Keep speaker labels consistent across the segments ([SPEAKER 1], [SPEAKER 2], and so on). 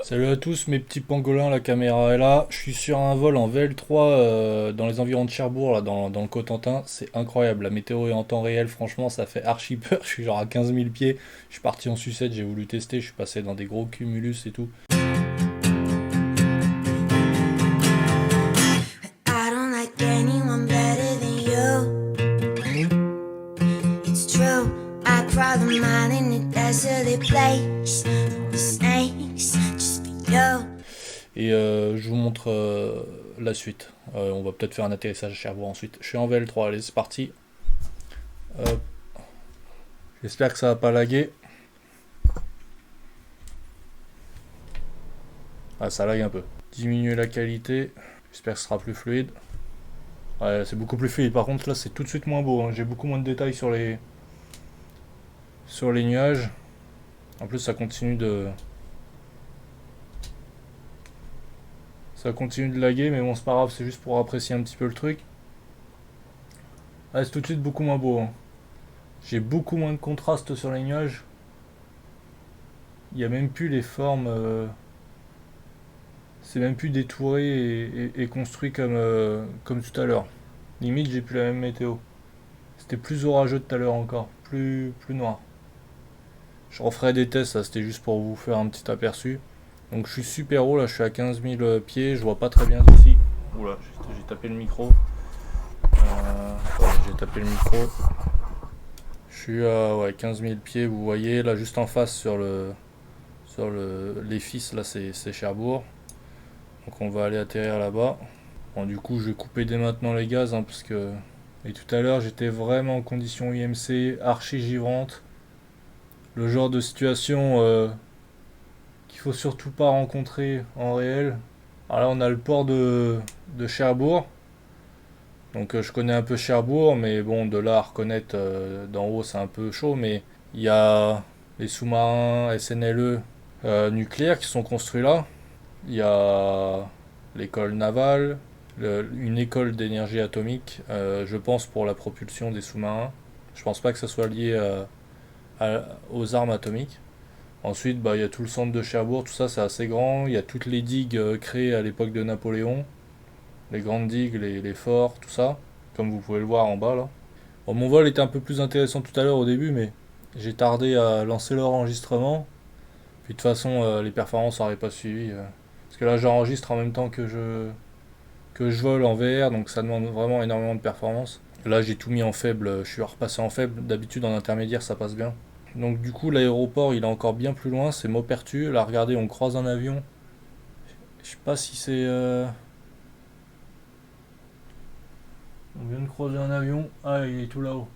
[SPEAKER 1] Salut à tous mes petits pangolins, la caméra est là. Je suis sur un vol en VL3 dans les environs de Cherbourg, là, dans le Cotentin. C'est incroyable, la météo est en temps réel, franchement ça fait archi peur. Je suis genre à 15 000 pieds. Je suis parti en sucette, j'ai voulu tester, je suis passé dans des gros cumulus et tout.
[SPEAKER 2] I don't like anyone better than you. It's true, I probably mine in a deserted place. The snakes just for you.
[SPEAKER 1] Et je vous montre la suite. On va peut-être faire un atterrissage à Cherbourg ensuite. Je suis en VL3, allez c'est parti. Hop. J'espère que ça va pas laguer. Ah ça lag un peu. Diminuer la qualité. J'espère que ce sera plus fluide. Ouais, c'est beaucoup plus fluide. Par contre, là, c'est tout de suite moins beau, hein. J'ai beaucoup moins de détails sur les nuages. En plus, ça continue de laguer, mais bon, c'est pas grave. C'est juste pour apprécier un petit peu le truc. Ah, c'est tout de suite beaucoup moins beau, hein. J'ai beaucoup moins de contraste sur les nuages. Il n'y a même plus les formes. C'est même plus détouré et construit comme tout à l'heure. Limite, j'ai plus la même météo. C'était plus orageux tout à l'heure encore. Plus noir. Je referai des tests, ça c'était juste pour vous faire un petit aperçu. Donc je suis super haut, là je suis à 15 000 pieds, je vois pas très bien d'ici. Oula, j'ai tapé le micro. J'ai tapé le micro. Je suis à ouais, 15 000 pieds, vous voyez, là juste en face les fils, là c'est Cherbourg. Donc on va aller atterrir là-bas. Bon du coup je vais couper dès maintenant les gaz, hein, parce que... Et tout à l'heure j'étais vraiment en condition IMC, archi givrante. Le genre de situation qu'il faut surtout pas rencontrer en réel. Alors là, on a le port de Cherbourg. Donc je connais un peu Cherbourg, mais bon, de là à reconnaître d'en haut, c'est un peu chaud. Mais il y a les sous-marins SNLE nucléaires qui sont construits là. Il y a l'école navale, une école d'énergie atomique, je pense pour la propulsion des sous-marins. Je pense pas que ça soit lié aux armes atomiques. Ensuite, bah, il y a tout le centre de Cherbourg, tout ça c'est assez grand. Il y a toutes les digues créées à l'époque de Napoléon, les grandes digues, les forts, tout ça, comme vous pouvez le voir en bas là. Bon, mon vol était un peu plus intéressant tout à l'heure au début, mais j'ai tardé à lancer l'enregistrement. Puis de toute façon, les performances n'auraient pas suivi. Parce que là, j'enregistre en même temps que je vole en VR, donc ça demande vraiment énormément de performance. Là, j'ai tout mis en faible, je suis repassé en faible. D'habitude, en intermédiaire, ça passe bien. Donc du coup l'aéroport il est encore bien plus loin, c'est Maupertu. Là regardez on croise un avion. Je sais pas si c'est... On vient de croiser un avion. Ah il est tout là-haut.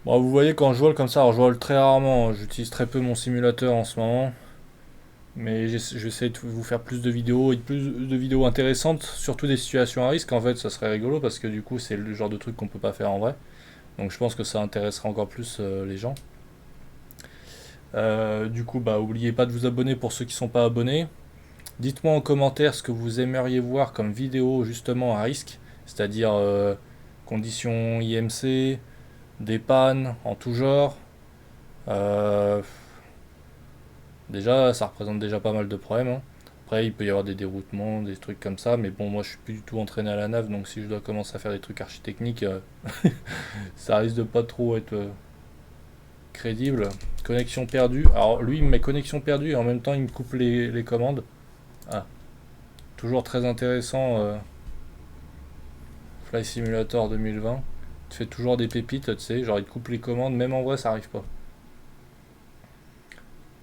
[SPEAKER 1] Bon vous voyez quand je vole comme ça, alors je vole très rarement, hein. J'utilise très peu mon simulateur en ce moment. Mais j'essaie de vous faire plus de vidéos et plus de vidéos intéressantes, surtout des situations à risque en fait, ça serait rigolo parce que du coup c'est le genre de truc qu'on peut pas faire en vrai. Donc je pense que ça intéressera encore plus les gens. Du coup, bah, oubliez pas de vous abonner pour ceux qui sont pas abonnés. Dites-moi en commentaire ce que vous aimeriez voir comme vidéo justement à risque, c'est-à-dire conditions IMC, des pannes en tout genre. Euh, Déjà, ça représente déjà pas mal de problèmes, hein. Après, il peut y avoir des déroutements, des trucs comme ça, mais bon, moi je suis plus du tout entraîné à la nav, donc si je dois commencer à faire des trucs architecniques, ça risque de pas trop être crédible. Connexion perdue. Alors lui, il me met connexion perdue et en même temps, il me coupe les commandes. Ah, toujours très intéressant. Fly Simulator 2020. Tu fais toujours des pépites, tu sais. Genre, il te coupe les commandes. Même en vrai, ça arrive pas.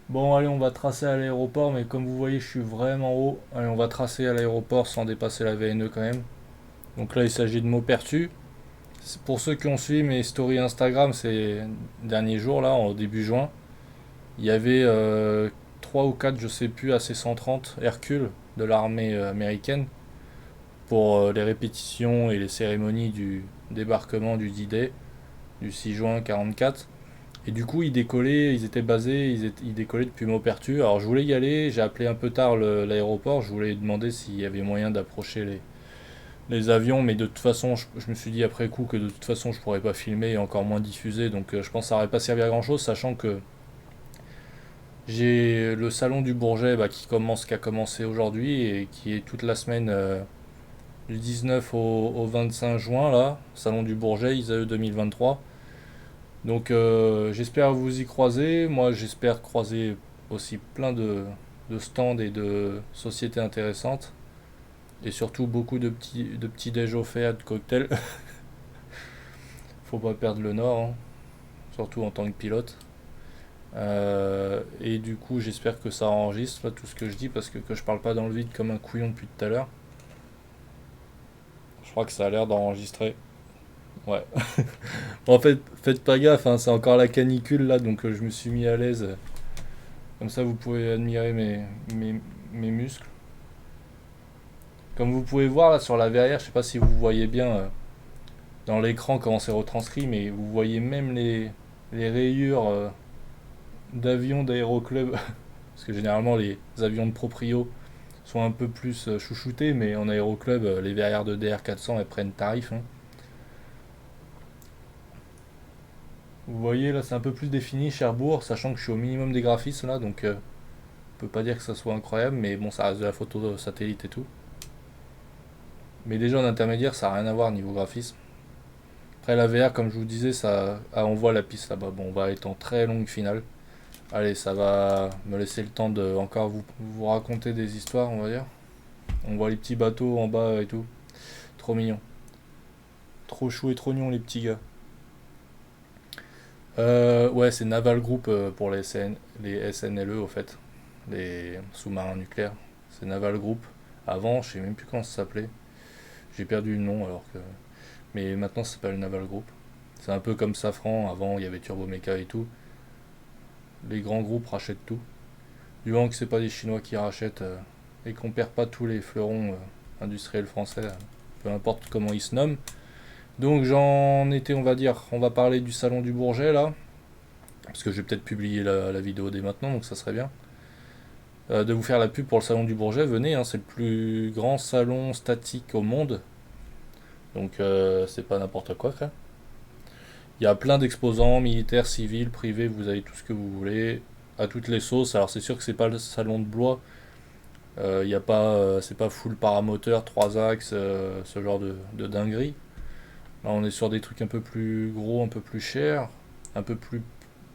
[SPEAKER 1] Bon, allez, on va tracer à l'aéroport. Mais comme vous voyez, je suis vraiment haut. Allez, on va tracer à l'aéroport sans dépasser la VNE quand même. Donc là, il s'agit de Maupertu. Pour ceux qui ont suivi mes stories Instagram ces derniers jours, là, au début juin, il y avait 3 ou 4, je sais plus, AC-130 Hercule de l'armée américaine pour les répétitions et les cérémonies du débarquement du D-Day du 6 juin 44. Et du coup, ils décollaient, ils étaient basés, ils décollaient depuis Maupertu. Alors je voulais y aller, j'ai appelé un peu tard l'aéroport, je voulais demander s'il y avait moyen d'approcher les avions, mais de toute façon, je me suis dit après coup que de toute façon, je pourrais pas filmer et encore moins diffuser, donc je pense que ça aurait pas servi à grand chose, sachant que j'ai le salon du Bourget bah, qui a commencé aujourd'hui et qui est toute la semaine du 19 au 25 juin, là, salon du Bourget, ISAE 2023. Donc j'espère vous y croiser. Moi j'espère croiser aussi plein de stands et de sociétés intéressantes. Et surtout beaucoup de petits déj offerts, de cocktails. Faut pas perdre le nord, hein, surtout en tant que pilote. Et du coup j'espère que ça enregistre là, tout ce que je dis parce que je parle pas dans le vide comme un couillon depuis tout à l'heure. Je crois que ça a l'air d'enregistrer. Ouais. En fait, faites pas gaffe, hein, c'est encore la canicule là, donc je me suis mis à l'aise. Comme ça, vous pouvez admirer mes, mes muscles. Comme vous pouvez voir là sur la verrière, je sais pas si vous voyez bien dans l'écran comment c'est retranscrit, mais vous voyez même les rayures d'avions d'aéroclub. Parce que généralement, les avions de proprio sont un peu plus chouchoutés, mais en aéroclub, les verrières de DR400 elles prennent tarif, hein. Vous voyez là, c'est un peu plus défini Cherbourg, sachant que je suis au minimum des graphismes là, donc on peut pas dire que ça soit incroyable, mais bon, ça reste de la photo satellite et tout. Mais déjà en intermédiaire, ça n'a rien à voir niveau graphisme. Après la VR, comme je vous disais, ça, ah, on voit la piste là-bas. Bon, on va être en très longue finale. Allez, ça va me laisser le temps de encore vous raconter des histoires, on va dire. On voit les petits bateaux en bas et tout. Trop mignon. Trop chou et trop mignon les petits gars. Ouais, c'est Naval Group pour les SNLE au fait. Les sous-marins nucléaires. C'est Naval Group. Avant, je sais même plus comment ça s'appelait. J'ai perdu le nom alors que. Mais maintenant ça s'appelle Naval Group. C'est un peu comme Safran, avant il y avait Turbomeca et tout. Les grands groupes rachètent tout. Du moment que c'est pas des Chinois qui rachètent et qu'on perd pas tous les fleurons industriels français, peu importe comment ils se nomment. Donc j'en étais, on va dire, on va parler du salon du Bourget là, parce que je vais peut-être publier la vidéo dès maintenant, donc ça serait bien. De vous faire la pub pour le salon du Bourget, venez, hein, c'est le plus grand salon statique au monde. Donc c'est pas n'importe quoi, frère. Il y a plein d'exposants, militaires, civils, privés, vous avez tout ce que vous voulez, à toutes les sauces. Alors c'est sûr que c'est pas le salon de Blois, y a pas, c'est pas full paramoteur, 3 axes, ce genre de dinguerie. Là on est sur des trucs un peu plus gros, un peu plus chers, un peu plus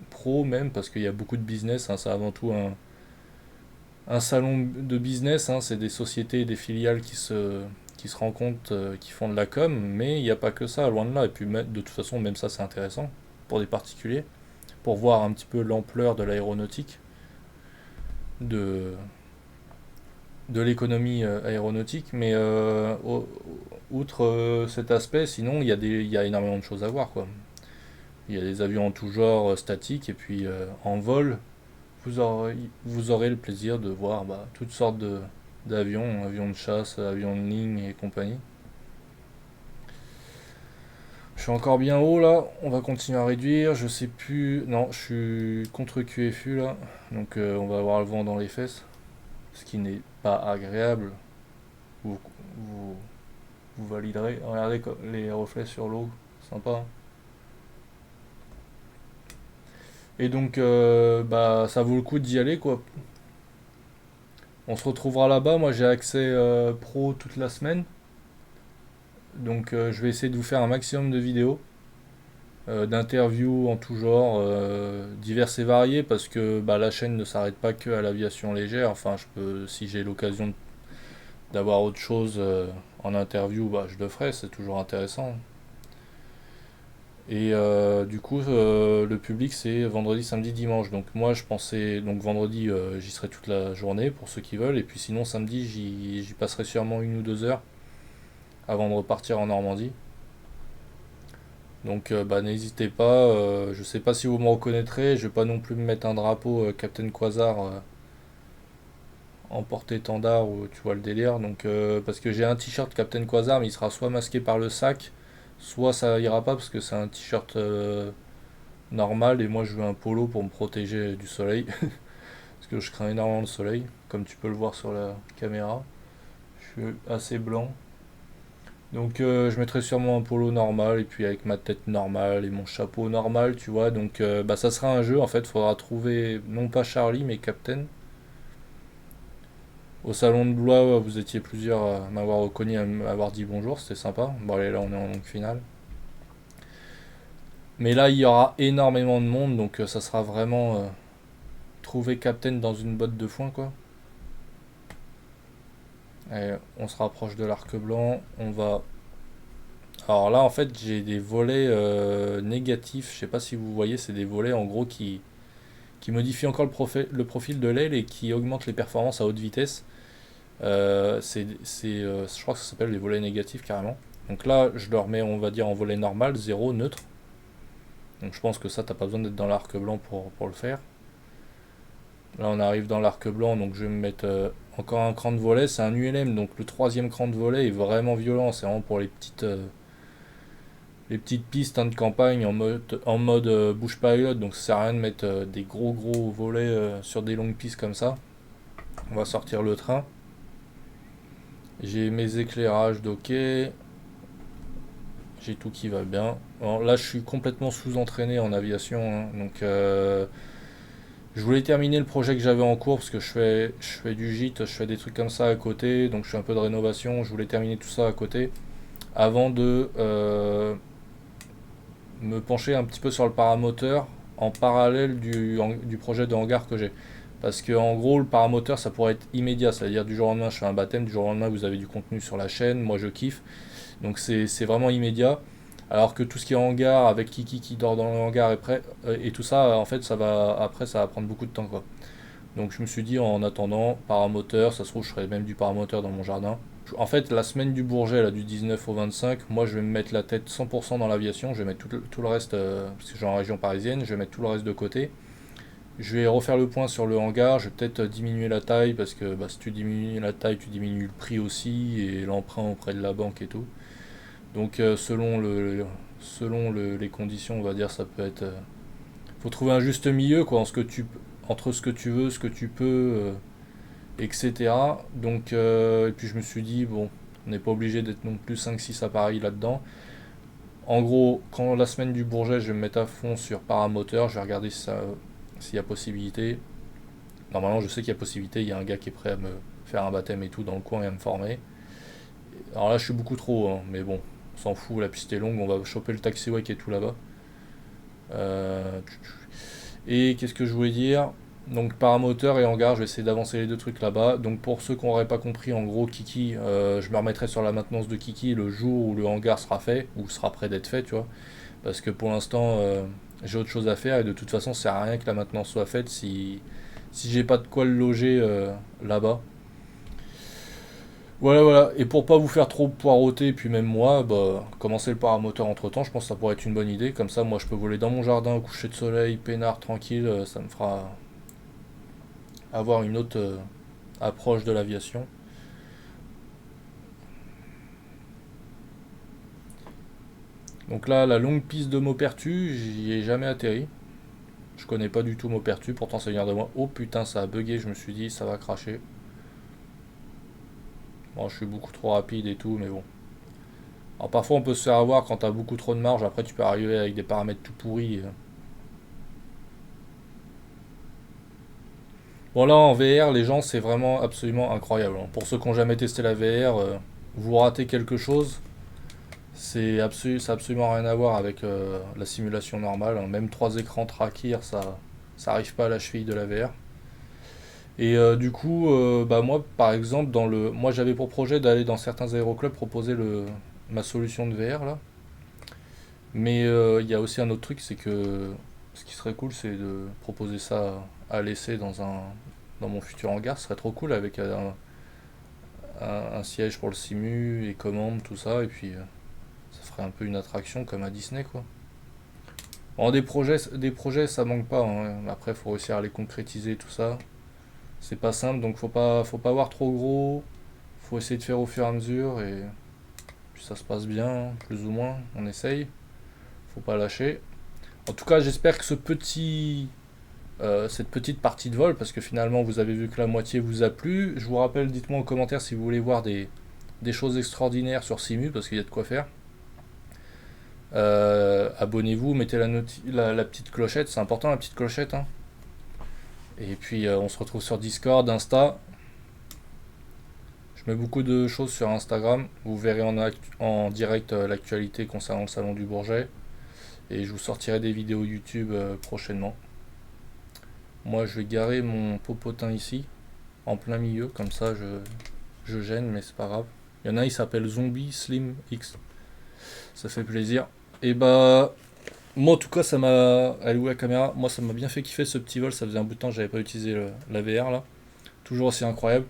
[SPEAKER 1] pro même, parce qu'il y a beaucoup de business, hein, c'est avant tout un salon de business, hein, c'est des sociétés et des filiales qui se rencontrent, qui font de la com, mais il n'y a pas que ça, loin de là. Et puis de toute façon, même ça c'est intéressant pour des particuliers, pour voir un petit peu l'ampleur de l'aéronautique, de, de l'économie aéronautique. Mais outre cet aspect, sinon il y a énormément de choses à voir, quoi. Il y a des avions en tout genre statiques, et puis en vol, vous aurez le plaisir de voir bah, toutes sortes d'avions, avions de chasse, avions de ligne et compagnie. Je suis encore bien haut là, on va continuer à réduire, je sais plus, non, je suis contre QFU là, donc on va avoir le vent dans les fesses, ce qui n'est pas agréable, vous, vous, vous validerez, regardez les reflets sur l'eau, sympa, hein. Et donc bah ça vaut le coup d'y aller quoi. On se retrouvera là-bas, moi j'ai accès pro toute la semaine. Donc je vais essayer de vous faire un maximum de vidéos, d'interviews en tout genre, diverses et variées, parce que bah, la chaîne ne s'arrête pas que à l'aviation légère. Enfin, je peux, si j'ai l'occasion d'avoir autre chose en interview, bah, je le ferai, c'est toujours intéressant. Et du coup, le public c'est vendredi, samedi, dimanche. Donc moi je pensais, donc vendredi j'y serai toute la journée pour ceux qui veulent, et puis sinon samedi j'y passerai sûrement 1 ou 2 heures avant de repartir en Normandie. Donc bah, n'hésitez pas, je sais pas si vous me reconnaîtrez, je vais pas non plus me mettre un drapeau Captain Quasar en porte-étendard ou tu vois le délire. Donc parce que j'ai un t-shirt Captain Quasar mais il sera soit masqué par le sac, soit ça ira pas parce que c'est un t-shirt normal et moi je veux un polo pour me protéger du soleil parce que je crains énormément le soleil comme tu peux le voir sur la caméra. Je suis assez blanc. Donc je mettrai sûrement un polo normal et puis avec ma tête normale et mon chapeau normal, tu vois. Donc bah, ça sera un jeu en fait, faudra trouver non pas Charlie mais Captain. Au salon de Blois, vous étiez plusieurs à m'avoir reconnu, à m'avoir dit bonjour, c'était sympa. Bon allez là on est en longue finale. Mais là il y aura énormément de monde donc ça sera vraiment trouver Captain dans une botte de foin quoi. Et on se rapproche de l'arc blanc, on va. Alors là, en fait, j'ai des volets négatifs. Je sais pas si vous voyez, c'est des volets en gros qui modifient encore le profil de l'aile et qui augmentent les performances à haute vitesse. Je crois que ça s'appelle les volets négatifs carrément. Donc là, je le remets, on va dire, en volet normal, zéro, neutre. Donc je pense que ça, t'as pas besoin d'être dans l'arc blanc pour le faire. Là, on arrive dans l'arc blanc, donc je vais me mettre encore un cran de volet. C'est un ULM, donc le troisième cran de volet est vraiment violent. C'est vraiment pour les petites pistes hein, de campagne en mode bush pilot, donc ça sert à rien de mettre des gros volets sur des longues pistes comme ça. On va sortir le train. J'ai mes éclairages d'ok. J'ai tout qui va bien. Alors là, je suis complètement sous-entraîné en aviation, hein, donc je voulais terminer le projet que j'avais en cours parce que je fais du gîte, je fais des trucs comme ça à côté, donc je fais un peu de rénovation. Je voulais terminer tout ça à côté avant de me pencher un petit peu sur le paramoteur en parallèle du projet de hangar que j'ai. Parce que en gros, le paramoteur, ça pourrait être immédiat, c'est-à-dire du jour au lendemain, je fais un baptême, du jour au lendemain, vous avez du contenu sur la chaîne, moi je kiffe. Donc c'est vraiment immédiat. Alors que tout ce qui est hangar, avec Kiki qui dort dans le hangar et tout ça, en fait, ça va prendre beaucoup de temps, quoi. Donc je me suis dit, en attendant, paramoteur, ça se trouve, je ferai même du paramoteur dans mon jardin. En fait, la semaine du Bourget, là, du 19 au 25, moi je vais me mettre la tête 100% dans l'aviation. Je vais mettre tout le reste, parce que je suis en région parisienne, je vais mettre tout le reste de côté. Je vais refaire le point sur le hangar. Je vais peut-être diminuer la taille, parce que bah, si tu diminues la taille, tu diminues le prix aussi, et l'emprunt auprès de la banque et tout. Donc selon les conditions, on va dire, ça peut être. Faut trouver un juste milieu, quoi, entre ce que tu veux, ce que tu peux. Etc. Donc, et puis je me suis dit, bon, on n'est pas obligé d'être non plus 5-6 appareils là-dedans. En gros, quand la semaine du Bourget, je vais me mettre à fond sur paramoteur, je vais regarder s'il y a possibilité. Normalement, je sais qu'il y a possibilité, il y a un gars qui est prêt à me faire un baptême et tout dans le coin et à me former. Alors là, je suis beaucoup trop, hein, mais bon, on s'en fout, la piste est longue, on va choper le taxiway qui est tout là-bas. Euh, et qu'est-ce que je voulais dire? Donc paramoteur et hangar, je vais essayer d'avancer les deux trucs là-bas. Donc pour ceux qui n'auraient pas compris, en gros, Kiki, je me remettrai sur la maintenance de Kiki le jour où le hangar sera fait, ou sera prêt d'être fait, tu vois. Parce que pour l'instant, j'ai autre chose à faire et de toute façon, ça sert à rien que la maintenance soit faite si j'ai pas de quoi le loger là-bas. Voilà, voilà. Et pour pas vous faire trop poireauter, puis même moi, bah, commencer le paramoteur entre temps, je pense que ça pourrait être une bonne idée. Comme ça, moi, je peux voler dans mon jardin au coucher de soleil, peinard, tranquille. Ça me fera avoir une autre approche de l'aviation. Donc là, la longue piste de Maupertu, j'y ai jamais atterri. Je connais pas du tout Maupertu, pourtant ça vient de moi. Oh putain, ça a bugué, je me suis dit, ça va cracher. Bon, je suis beaucoup trop rapide et tout, mais bon. Alors parfois on peut se faire avoir quand t'as beaucoup trop de marge, après tu peux arriver avec des paramètres tout pourris. Bon là en VR, les gens, c'est vraiment absolument incroyable, hein. Pour ceux qui n'ont jamais testé la VR, vous ratez quelque chose, ça a absolument rien à voir avec la simulation normale, hein. Même trois écrans traquir, ça arrive pas à la cheville de la VR. Et du coup, bah moi par exemple, moi j'avais pour projet d'aller dans certains aéroclubs proposer ma solution de VR là. Mais il y a aussi un autre truc, c'est que ce qui serait cool, c'est de proposer ça à l'essai dans mon futur hangar. Ce serait trop cool avec un siège pour le simu, et commandes, tout ça. Et puis ça ferait un peu une attraction comme à Disney, quoi. Bon, des projets, ça manque pas, hein. Après, faut réussir à les concrétiser, tout ça. C'est pas simple, donc faut pas avoir trop gros. Faut essayer de faire au fur et à mesure. Et puis ça se passe bien, plus ou moins. On essaye. Faut pas lâcher. En tout cas, j'espère que cette petite partie de vol, parce que finalement vous avez vu que la moitié vous a plu. Je vous rappelle, dites-moi en commentaire si vous voulez voir des des choses extraordinaires sur Simu parce qu'il y a de quoi faire. Abonnez-vous, mettez la petite clochette, c'est important la petite clochette. Hein. Et puis on se retrouve sur Discord, Insta. Je mets beaucoup de choses sur Instagram. Vous verrez en direct l'actualité concernant le salon du Bourget. Et je vous sortirai des vidéos YouTube prochainement. Moi je vais garer mon popotin ici, en plein milieu, comme ça je gêne, mais c'est pas grave. Il y en a, il s'appelle Zombie Slim X. Ça fait plaisir. Et bah, moi en tout cas, ça m'a. Allez, où la caméra? Moi ça m'a bien fait kiffer ce petit vol. Ça faisait un bout de temps que j'avais pas utilisé la VR là. Toujours aussi incroyable.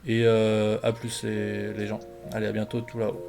[SPEAKER 1] Et à plus les gens. Allez, à bientôt tout là-haut.